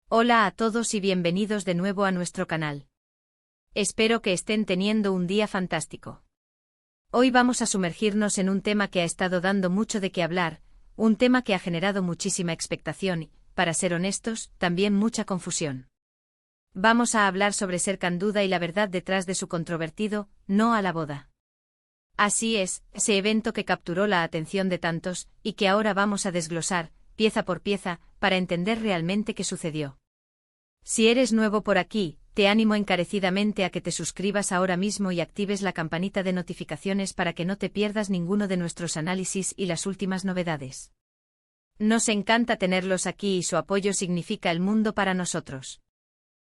Hola a todos y bienvenidos de nuevo a nuestro canal. Espero que estén teniendo un día fantástico. Hoy vamos a sumergirnos en un tema que ha estado dando mucho de qué hablar, un tema que ha generado muchísima expectación y, para ser honestos, también mucha confusión. Vamos a hablar sobre Serkan Duda y la verdad detrás de su controvertido "no a la boda". Así es, ese evento que capturó la atención de tantos, y que ahora vamos a desglosar, pieza por pieza, para entender realmente qué sucedió. Si eres nuevo por aquí, te animo encarecidamente a que te suscribas ahora mismo y actives la campanita de notificaciones para que no te pierdas ninguno de nuestros análisis y las últimas novedades. Nos encanta tenerlos aquí y su apoyo significa el mundo para nosotros.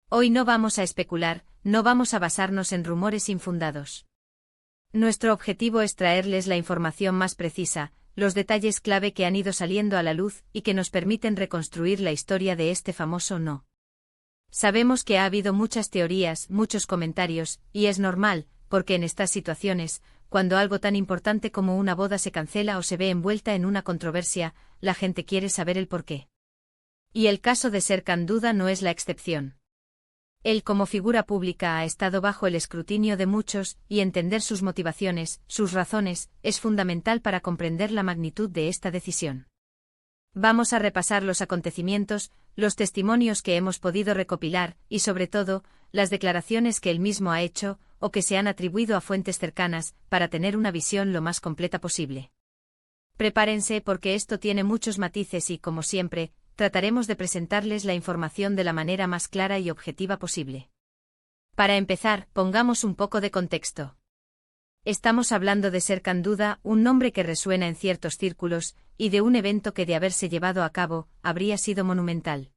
Hoy no vamos a especular, no vamos a basarnos en rumores infundados. Nuestro objetivo es traerles la información más precisa, los detalles clave que han ido saliendo a la luz y que nos permiten reconstruir la historia de este famoso no. Sabemos que ha habido muchas teorías, muchos comentarios, y es normal, porque en estas situaciones, cuando algo tan importante como una boda se cancela o se ve envuelta en una controversia, la gente quiere saber el porqué. Y el caso de Serkan Duda no es la excepción. Él como figura pública ha estado bajo el escrutinio de muchos, y entender sus motivaciones, sus razones, es fundamental para comprender la magnitud de esta decisión. Vamos a repasar los acontecimientos, los testimonios que hemos podido recopilar, y sobre todo, las declaraciones que él mismo ha hecho, o que se han atribuido a fuentes cercanas, para tener una visión lo más completa posible. Prepárense porque esto tiene muchos matices y, como siempre, trataremos de presentarles la información de la manera más clara y objetiva posible. Para empezar, pongamos un poco de contexto. Estamos hablando de Serkan Duda, un nombre que resuena en ciertos círculos, y de un evento que de haberse llevado a cabo, habría sido monumental.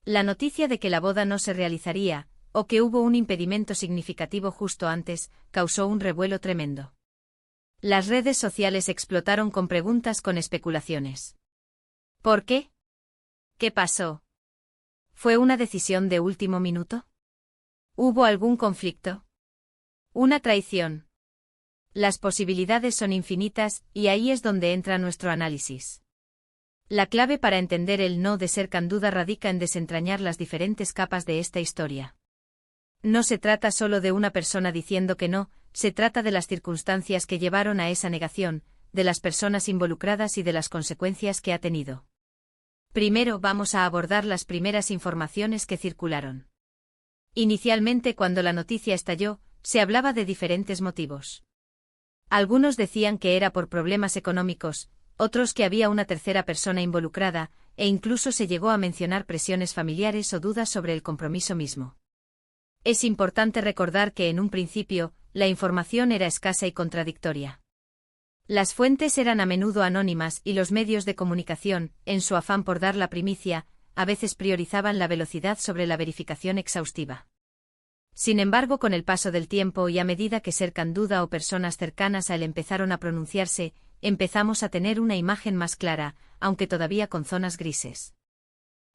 La noticia de que la boda no se realizaría, o que hubo un impedimento significativo justo antes, causó un revuelo tremendo. Las redes sociales explotaron con preguntas con especulaciones. ¿Por qué? ¿Qué pasó? ¿Fue una decisión de último minuto? ¿Hubo algún conflicto? ¿Una traición? Las posibilidades son infinitas, y ahí es donde entra nuestro análisis. La clave para entender el no de Serkan Duda radica en desentrañar las diferentes capas de esta historia. No se trata solo de una persona diciendo que no, se trata de las circunstancias que llevaron a esa negación, de las personas involucradas y de las consecuencias que ha tenido. Primero vamos a abordar las primeras informaciones que circularon. Inicialmente, cuando la noticia estalló, se hablaba de diferentes motivos. Algunos decían que era por problemas económicos, otros que había una tercera persona involucrada, e incluso se llegó a mencionar presiones familiares o dudas sobre el compromiso mismo. Es importante recordar que en un principio, la información era escasa y contradictoria. Las fuentes eran a menudo anónimas y los medios de comunicación, en su afán por dar la primicia, a veces priorizaban la velocidad sobre la verificación exhaustiva. Sin embargo, con el paso del tiempo y a medida que Serkan Duda o personas cercanas a él empezaron a pronunciarse, empezamos a tener una imagen más clara, aunque todavía con zonas grises.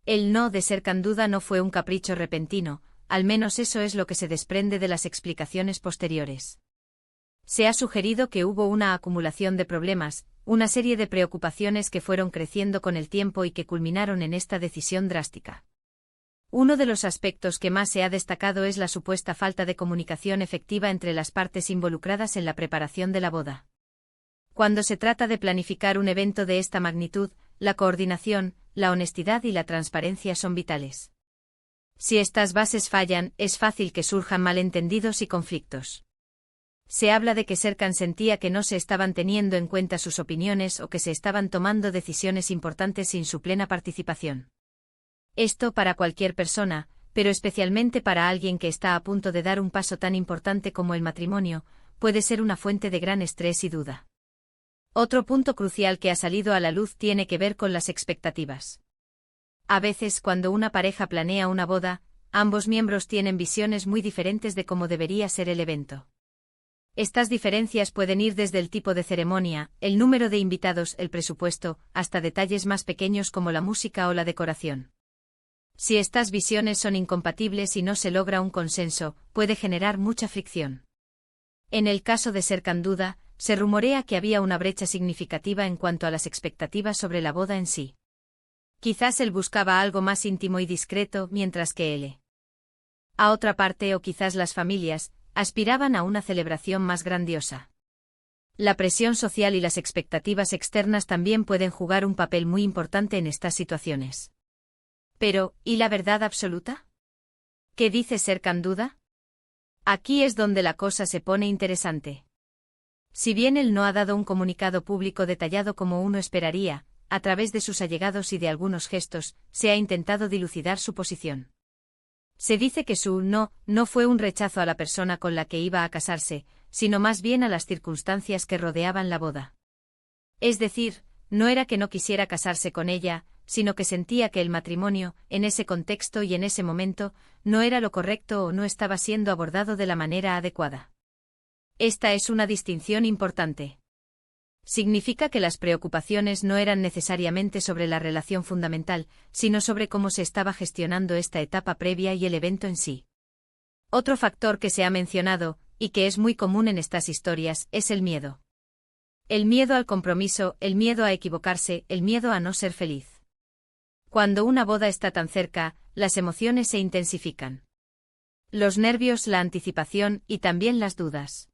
El no de Serkan Duda no fue un capricho repentino, al menos eso es lo que se desprende de las explicaciones posteriores. Se ha sugerido que hubo una acumulación de problemas, una serie de preocupaciones que fueron creciendo con el tiempo y que culminaron en esta decisión drástica. Uno de los aspectos que más se ha destacado es la supuesta falta de comunicación efectiva entre las partes involucradas en la preparación de la boda. Cuando se trata de planificar un evento de esta magnitud, la coordinación, la honestidad y la transparencia son vitales. Si estas bases fallan, es fácil que surjan malentendidos y conflictos. Se habla de que Serkan sentía que no se estaban teniendo en cuenta sus opiniones o que se estaban tomando decisiones importantes sin su plena participación. Esto para cualquier persona, pero especialmente para alguien que está a punto de dar un paso tan importante como el matrimonio, puede ser una fuente de gran estrés y duda. Otro punto crucial que ha salido a la luz tiene que ver con las expectativas. A veces, cuando una pareja planea una boda, ambos miembros tienen visiones muy diferentes de cómo debería ser el evento. Estas diferencias pueden ir desde el tipo de ceremonia, el número de invitados, el presupuesto, hasta detalles más pequeños como la música o la decoración. Si estas visiones son incompatibles y no se logra un consenso, puede generar mucha fricción. En el caso de Serkan Duda, se rumorea que había una brecha significativa en cuanto a las expectativas sobre la boda en sí. Quizás él buscaba algo más íntimo y discreto, mientras que él, a otra parte, o quizás las familias, aspiraban a una celebración más grandiosa. La presión social y las expectativas externas también pueden jugar un papel muy importante en estas situaciones. Pero, ¿y la verdad absoluta? ¿Qué dice Serkan Duda? Aquí es donde la cosa se pone interesante. Si bien él no ha dado un comunicado público detallado como uno esperaría, a través de sus allegados y de algunos gestos, se ha intentado dilucidar su posición. Se dice que su no fue un rechazo a la persona con la que iba a casarse, sino más bien a las circunstancias que rodeaban la boda. Es decir, no era que no quisiera casarse con ella, sino que sentía que el matrimonio, en ese contexto y en ese momento, no era lo correcto o no estaba siendo abordado de la manera adecuada. Esta es una distinción importante. Significa que las preocupaciones no eran necesariamente sobre la relación fundamental, sino sobre cómo se estaba gestionando esta etapa previa y el evento en sí. Otro factor que se ha mencionado, y que es muy común en estas historias, es el miedo. El miedo al compromiso, el miedo a equivocarse, el miedo a no ser feliz. Cuando una boda está tan cerca, las emociones se intensifican. Los nervios, la anticipación y también las dudas.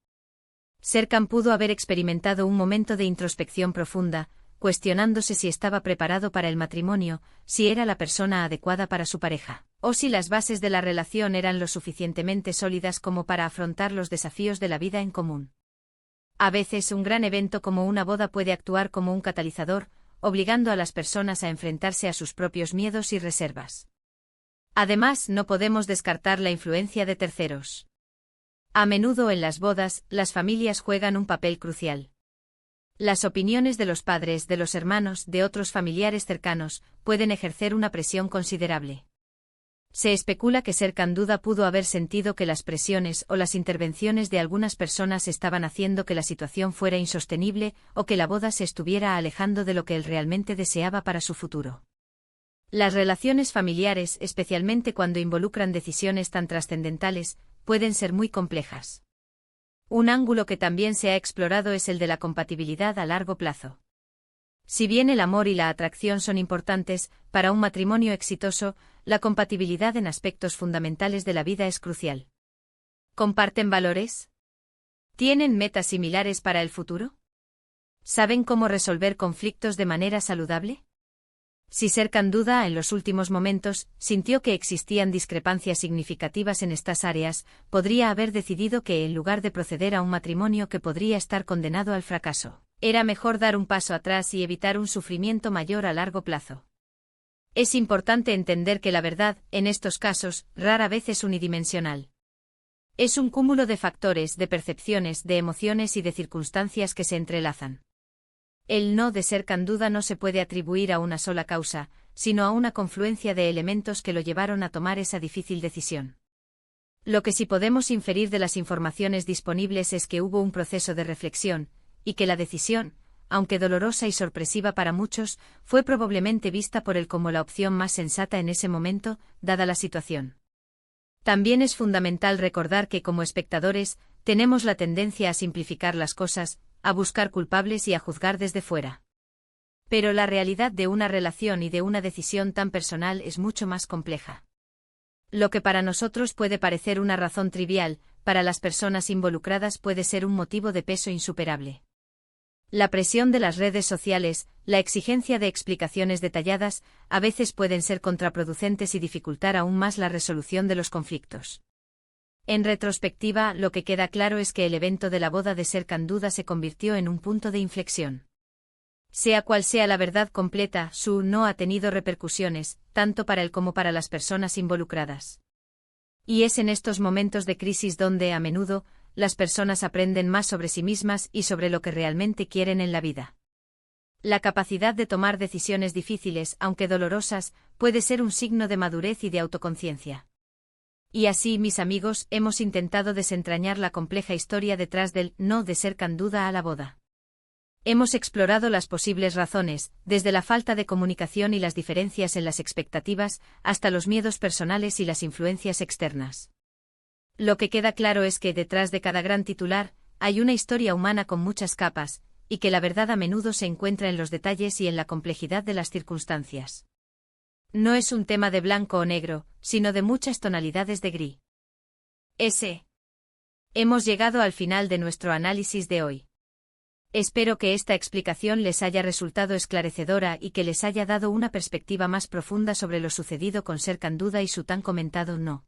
Serkan pudo haber experimentado un momento de introspección profunda, cuestionándose si estaba preparado para el matrimonio, si era la persona adecuada para su pareja, o si las bases de la relación eran lo suficientemente sólidas como para afrontar los desafíos de la vida en común. A veces un gran evento como una boda puede actuar como un catalizador, obligando a las personas a enfrentarse a sus propios miedos y reservas. Además, no podemos descartar la influencia de terceros. A menudo en las bodas, las familias juegan un papel crucial. Las opiniones de los padres, de los hermanos, de otros familiares cercanos, pueden ejercer una presión considerable. Se especula que Serkan Duda pudo haber sentido que las presiones o las intervenciones de algunas personas estaban haciendo que la situación fuera insostenible o que la boda se estuviera alejando de lo que él realmente deseaba para su futuro. Las relaciones familiares, especialmente cuando involucran decisiones tan trascendentales, pueden ser muy complejas. Un ángulo que también se ha explorado es el de la compatibilidad a largo plazo. Si bien el amor y la atracción son importantes, para un matrimonio exitoso, la compatibilidad en aspectos fundamentales de la vida es crucial. ¿Comparten valores? ¿Tienen metas similares para el futuro? ¿Saben cómo resolver conflictos de manera saludable? Si Serkan Duda en los últimos momentos sintió que existían discrepancias significativas en estas áreas, podría haber decidido que en lugar de proceder a un matrimonio que podría estar condenado al fracaso, era mejor dar un paso atrás y evitar un sufrimiento mayor a largo plazo. Es importante entender que la verdad, en estos casos, rara vez es unidimensional. Es un cúmulo de factores, de percepciones, de emociones y de circunstancias que se entrelazan. El no de Serkan Duda no se puede atribuir a una sola causa, sino a una confluencia de elementos que lo llevaron a tomar esa difícil decisión. Lo que sí podemos inferir de las informaciones disponibles es que hubo un proceso de reflexión, y que la decisión, aunque dolorosa y sorpresiva para muchos, fue probablemente vista por él como la opción más sensata en ese momento, dada la situación. También es fundamental recordar que como espectadores, tenemos la tendencia a simplificar las cosas, a buscar culpables y a juzgar desde fuera. Pero la realidad de una relación y de una decisión tan personal es mucho más compleja. Lo que para nosotros puede parecer una razón trivial, para las personas involucradas puede ser un motivo de peso insuperable. La presión de las redes sociales, la exigencia de explicaciones detalladas, a veces pueden ser contraproducentes y dificultar aún más la resolución de los conflictos. En retrospectiva, lo que queda claro es que el evento de la boda de Serkan Duda se convirtió en un punto de inflexión. Sea cual sea la verdad completa, su no ha tenido repercusiones, tanto para él como para las personas involucradas. Y es en estos momentos de crisis donde, a menudo, las personas aprenden más sobre sí mismas y sobre lo que realmente quieren en la vida. La capacidad de tomar decisiones difíciles, aunque dolorosas, puede ser un signo de madurez y de autoconciencia. Y así, mis amigos, hemos intentado desentrañar la compleja historia detrás del no de Serkan Duda a la boda. Hemos explorado las posibles razones, desde la falta de comunicación y las diferencias en las expectativas, hasta los miedos personales y las influencias externas. Lo que queda claro es que detrás de cada gran titular, hay una historia humana con muchas capas, y que la verdad a menudo se encuentra en los detalles y en la complejidad de las circunstancias. No es un tema de blanco o negro, sino de muchas tonalidades de gris. Hemos llegado al final de nuestro análisis de hoy. Espero que esta explicación les haya resultado esclarecedora y que les haya dado una perspectiva más profunda sobre lo sucedido con Serkan Duda y su tan comentado no.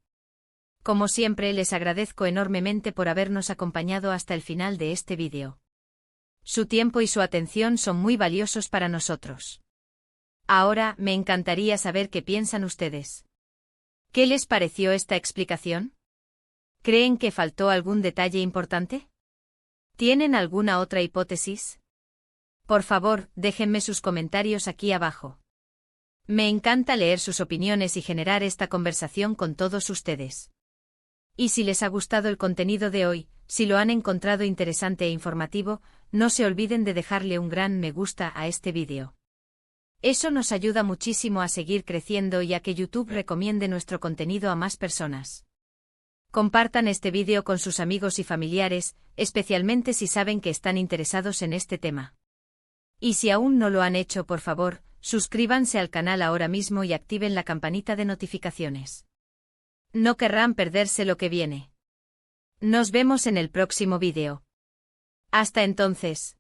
Como siempre, les agradezco enormemente por habernos acompañado hasta el final de este vídeo. Su tiempo y su atención son muy valiosos para nosotros. Ahora, me encantaría saber qué piensan ustedes. ¿Qué les pareció esta explicación? ¿Creen que faltó algún detalle importante? ¿Tienen alguna otra hipótesis? Por favor, déjenme sus comentarios aquí abajo. Me encanta leer sus opiniones y generar esta conversación con todos ustedes. Y si les ha gustado el contenido de hoy, si lo han encontrado interesante e informativo, no se olviden de dejarle un gran me gusta a este vídeo. Eso nos ayuda muchísimo a seguir creciendo y a que YouTube recomiende nuestro contenido a más personas. Compartan este vídeo con sus amigos y familiares, especialmente si saben que están interesados en este tema. Y si aún no lo han hecho, por favor, suscríbanse al canal ahora mismo y activen la campanita de notificaciones. No querrán perderse lo que viene. Nos vemos en el próximo vídeo. Hasta entonces.